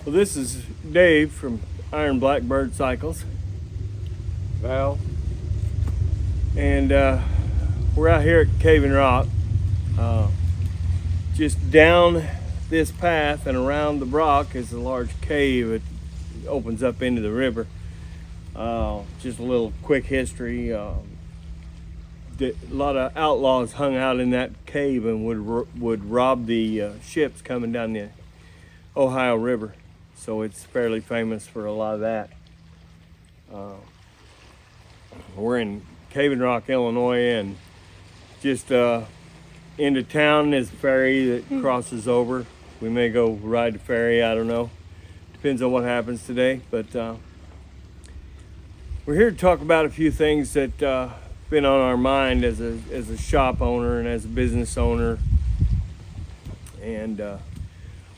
Well, this is Dave from Iron Blackbird Cycles. Val. And we're out here at Cave and Rock. Just down this path and around the rock is a large cave. It opens up into the river. Just a little quick history. A lot of outlaws hung out in that cave and would rob the ships coming down the Ohio River. So it's fairly famous for a lot of that. We're in Cave and Rock, Illinois, and just into town is a ferry that crosses over. We may go ride the ferry, I don't know. Depends on what happens today. But we're here to talk about a few things that been on our mind as a shop owner and as a business owner. And a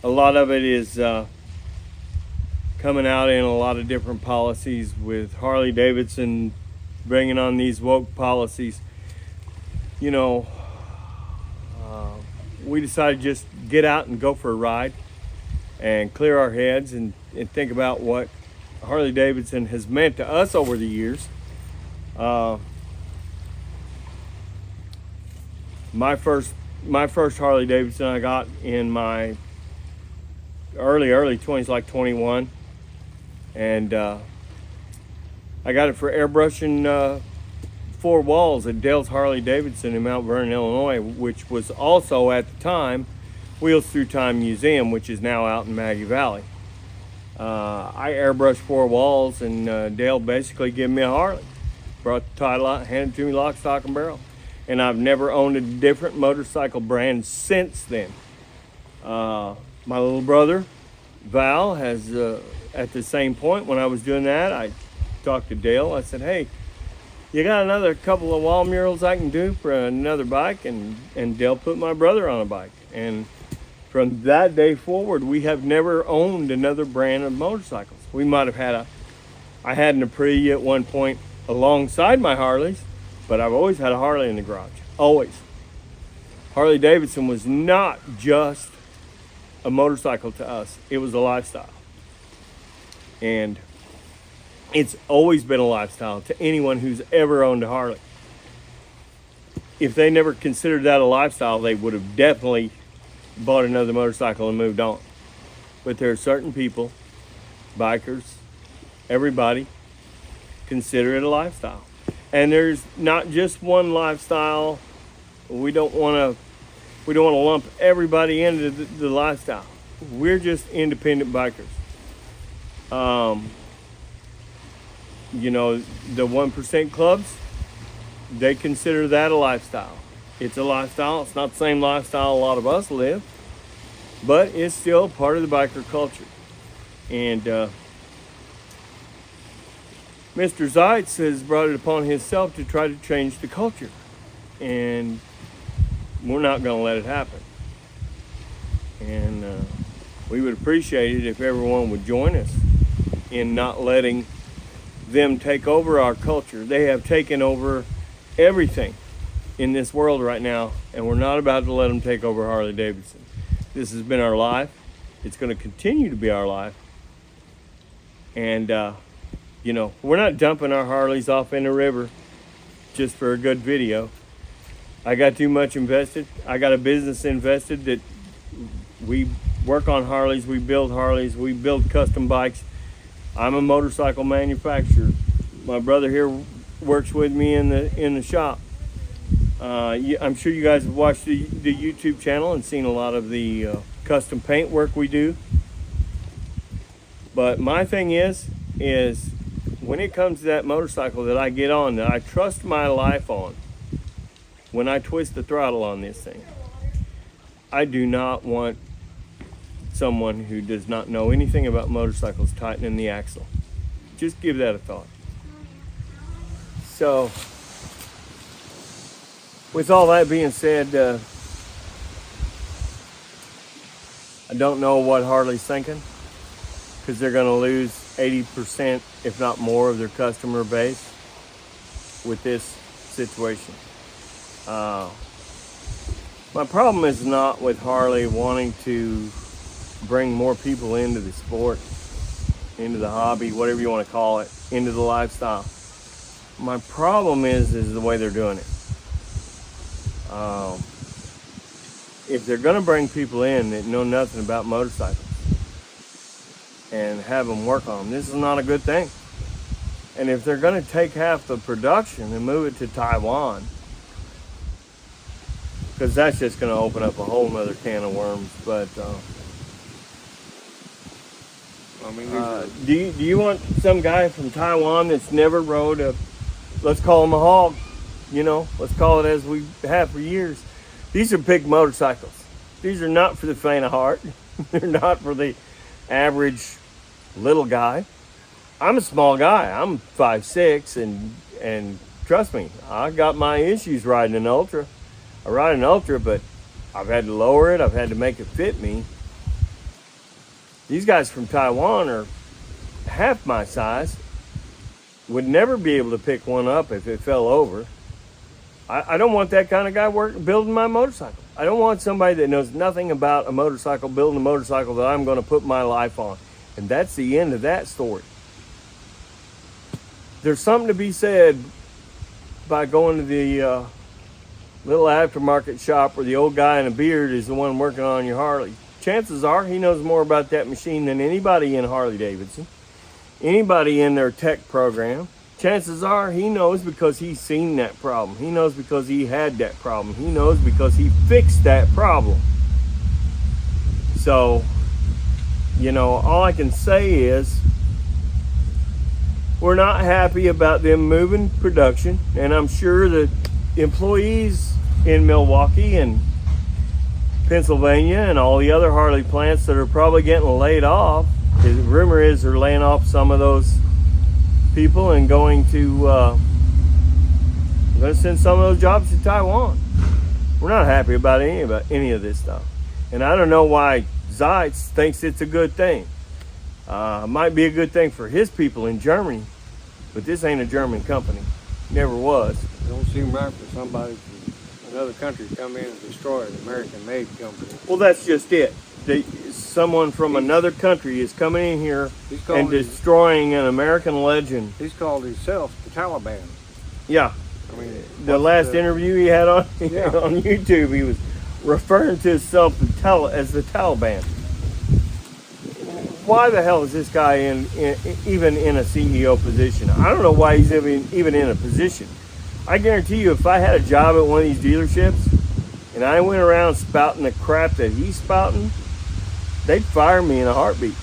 lot of it is coming out in a lot of different policies with Harley Davidson bringing on these woke policies. You know, we decided to just get out and go for a ride and clear our heads and think about what Harley Davidson has meant to us over the years. My first Harley Davidson I got in my early 20s, like 21. And I got it for airbrushing 4 walls at Dale's Harley Davidson in Mount Vernon, Illinois, which was also at the time Wheels Through Time Museum, which is now out in Maggie Valley. I airbrushed 4 walls, and Dale basically gave me a Harley. Brought the title out, handed it to me lock, stock, and barrel. And I've never owned a different motorcycle brand since then. My little brother, Val, has, at the same point when I was doing that, I talked to Dale. I said, hey, you got another couple of wall murals I can do for another bike? And Dale put my brother on a bike. And from that day forward, we have never owned another brand of motorcycles. We might have had I had an Aprilia at one point alongside my Harleys, but I've always had a Harley in the garage, always. Harley Davidson was not just a motorcycle to us, it was a lifestyle. And it's always been a lifestyle to anyone who's ever owned a Harley. If they never considered that a lifestyle, they would have definitely bought another motorcycle and moved on. But there are certain people, bikers, everybody, consider it a lifestyle. And there's not just one lifestyle. We don't want to lump everybody into the lifestyle. We're just independent bikers. You know, the 1% clubs, they consider that a lifestyle. It's a lifestyle. It's not the same lifestyle a lot of us live, but it's still part of the biker culture. And Mr. Zeitz has brought it upon himself to try to change the culture. And we're not going to let it happen. And we would appreciate it if everyone would join us in not letting them take over our culture. They have taken over everything in this world right now, and we're not about to let them take over Harley Davidson. This has been our life. It's going to continue to be our life. And, you know, we're not dumping our Harleys off in the river just for a good video. I got too much invested. I got a business invested that we work on Harleys, we build Harleys, we build custom bikes. I'm a motorcycle manufacturer. My brother here works with me in the shop. I'm sure you guys have watched the YouTube channel and seen a lot of the custom paint work we do. But my thing is when it comes to that motorcycle that I get on, that I trust my life on, when I twist the throttle on this thing, I do not want someone who does not know anything about motorcycles tightening the axle. Just give that a thought. So, with all that being said, I don't know what Harley's thinking, because they're going to lose 80%, if not more, of their customer base with this situation. My problem is not with Harley wanting to bring more people into the sport, into the hobby, whatever you want to call it, into the lifestyle. My problem is the way they're doing it. If they're going to bring people in that know nothing about motorcycles and have them work on them, this is not a good thing. And if they're going to take half the production and move it to Taiwan, because that's just going to open up a whole nother can of worms. But I mean, do you want some guy from Taiwan that's never rode a, let's call him a hog, let's call it as we have for years. These are big motorcycles. These are not for the faint of heart. They're not for the average little guy. I'm a small guy. I'm 5'6", and trust me, I got my issues riding an Ultra. I ride an Ultra, but I've had to lower it. I've had to make it fit me. These guys from Taiwan are half my size. Would never be able to pick one up if it fell over. I don't want that kind of guy building my motorcycle. I don't want somebody that knows nothing about a motorcycle building a motorcycle that I'm going to put my life on. And that's the end of that story. There's something to be said by going to the little aftermarket shop where the old guy in a beard is the one working on your Harley. Chances are he knows more about that machine than anybody in Harley Davidson, anybody in their tech program. Chances are he knows because he's seen that problem. He knows because he had that problem. He knows because he fixed that problem. So, all I can say is we're not happy about them moving production, and I'm sure that employees in Milwaukee and Pennsylvania and all the other Harley plants that are probably getting laid off, the rumor is they're laying off some of those people and going to send some of those jobs to Taiwan. We're not happy about any of this stuff, and I don't know why Zeitz thinks it's a good thing. Might be a good thing for his people in Germany, but this ain't a German company. Never was. it don't seem right for somebody from another country to come in and destroy an American-made company. Well, that's just it. Someone from another country is coming in here and destroying an American legend. He's called himself the Taliban. Yeah. I mean, the last interview he had on YouTube, he was referring to himself as the Taliban. Why the hell is this guy even in a CEO position? I don't know why he's even in a position. I guarantee you, if I had a job at one of these dealerships and I went around spouting the crap that he's spouting, they'd fire me in a heartbeat.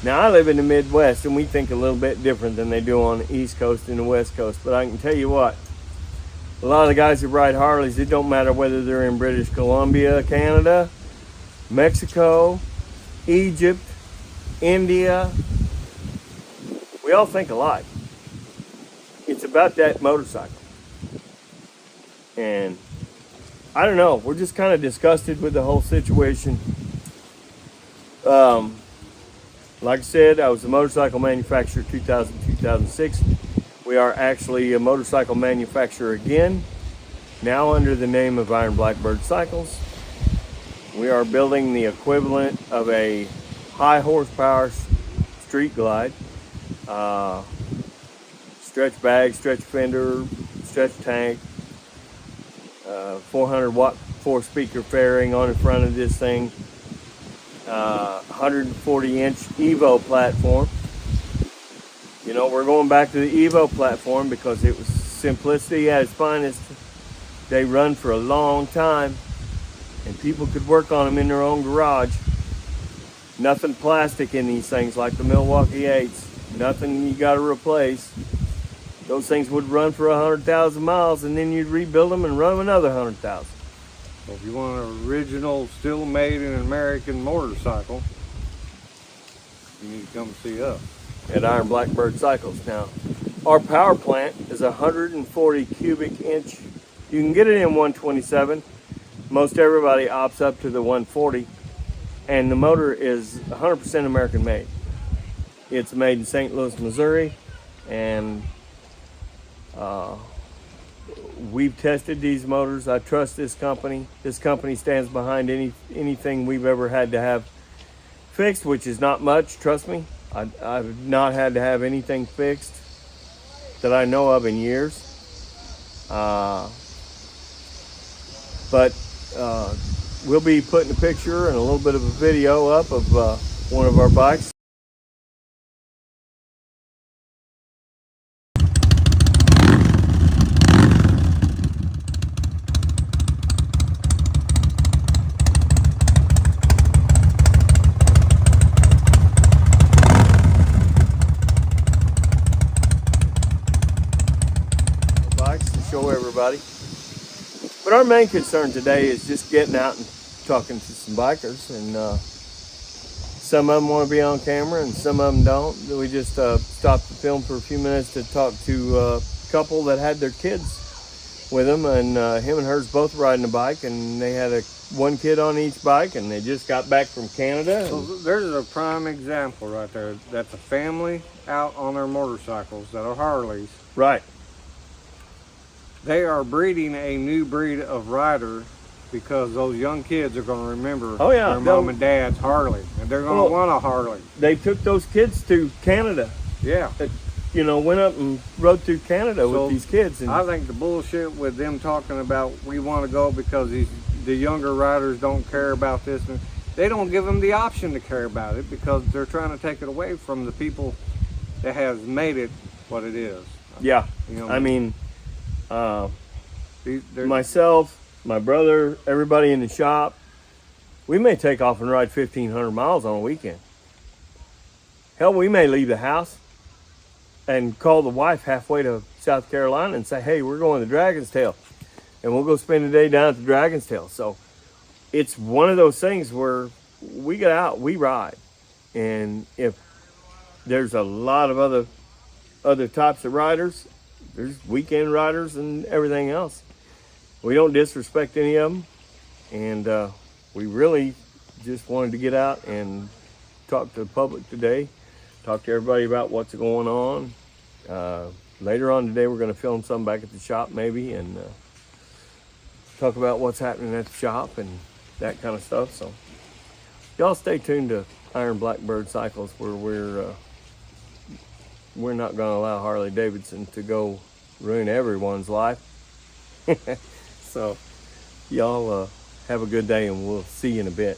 Now, I live in the Midwest, and we think a little bit different than they do on the East Coast and the West Coast. But I can tell you what, a lot of the guys that ride Harleys, it don't matter whether they're in British Columbia, Canada, Mexico, Egypt, India. We all think alike. It's about that motorcycle. And I don't know, we're just kind of disgusted with the whole situation. Like I said, I was a motorcycle manufacturer 2000-2006. We are actually a motorcycle manufacturer again, now under the name of Iron Blackbird Cycles. We are building the equivalent of a high horsepower street glide, stretch bag, stretch fender, stretch tank, 400 watt 4-speaker fairing on the front of this thing, 140 inch Evo platform. We're going back to the Evo platform because it was simplicity at its finest. They run for a long time and people could work on them in their own garage. Nothing plastic in these things like the Milwaukee 8s. Nothing you got to replace. Those things would run for 100,000 miles and then you'd rebuild them and run them another 100,000. So if you want an original, still made in an American motorcycle, you need to come see us. At Iron Blackbird Cycles. Now, our power plant is 140 cubic inch. You can get it in 127. Most everybody opts up to the 140. And the motor is 100% American made. It's made in St. Louis, Missouri. And we've tested these motors. I trust this company. This company stands behind anything we've ever had to have fixed, which is not much, trust me. I've not had to have anything fixed that I know of in years. But we'll be putting a picture and a little bit of a video up of one of our bikes. Bikes to show everybody. But our main concern today is just getting out and talking to some bikers, and some of them want to be on camera and some of them don't. We just stopped the film for a few minutes to talk to a couple that had their kids with them, and him and hers both riding a bike, and they had one kid on each bike, and they just got back from Canada. So there's a prime example right there. That's a family out on their motorcycles that are Harleys. Right. They are breeding a new breed of rider because those young kids are going to remember their mom and dad's Harley, and they're going to want a Harley. They took those kids to Canada. Yeah. You know, went up and rode through Canada with these kids. And I think the bullshit with them talking about we want to go because the younger riders don't care about this, and they don't give them the option to care about it because they're trying to take it away from the people that has made it what it is. Yeah. You know, I mean, myself, my brother, everybody in the shop, we may take off and ride 1,500 miles on a weekend. Hell, we may leave the house and call the wife halfway to South Carolina and say, hey, we're going to Dragon's Tail, and we'll go spend a day down at the Dragon's Tail. So it's one of those things where we get out, we ride. And if there's a lot of other types of riders, there's weekend riders and everything else. We don't disrespect any of them, and we really just wanted to get out and talk to the public today, talk to everybody about what's going on. Later on today, we're going to film some back at the shop maybe, and talk about what's happening at the shop and that kind of stuff. So y'all stay tuned to Iron Blackbird Cycles, where we're not going to allow Harley Davidson to go ruin everyone's life. So y'all have a good day, and we'll see you in a bit.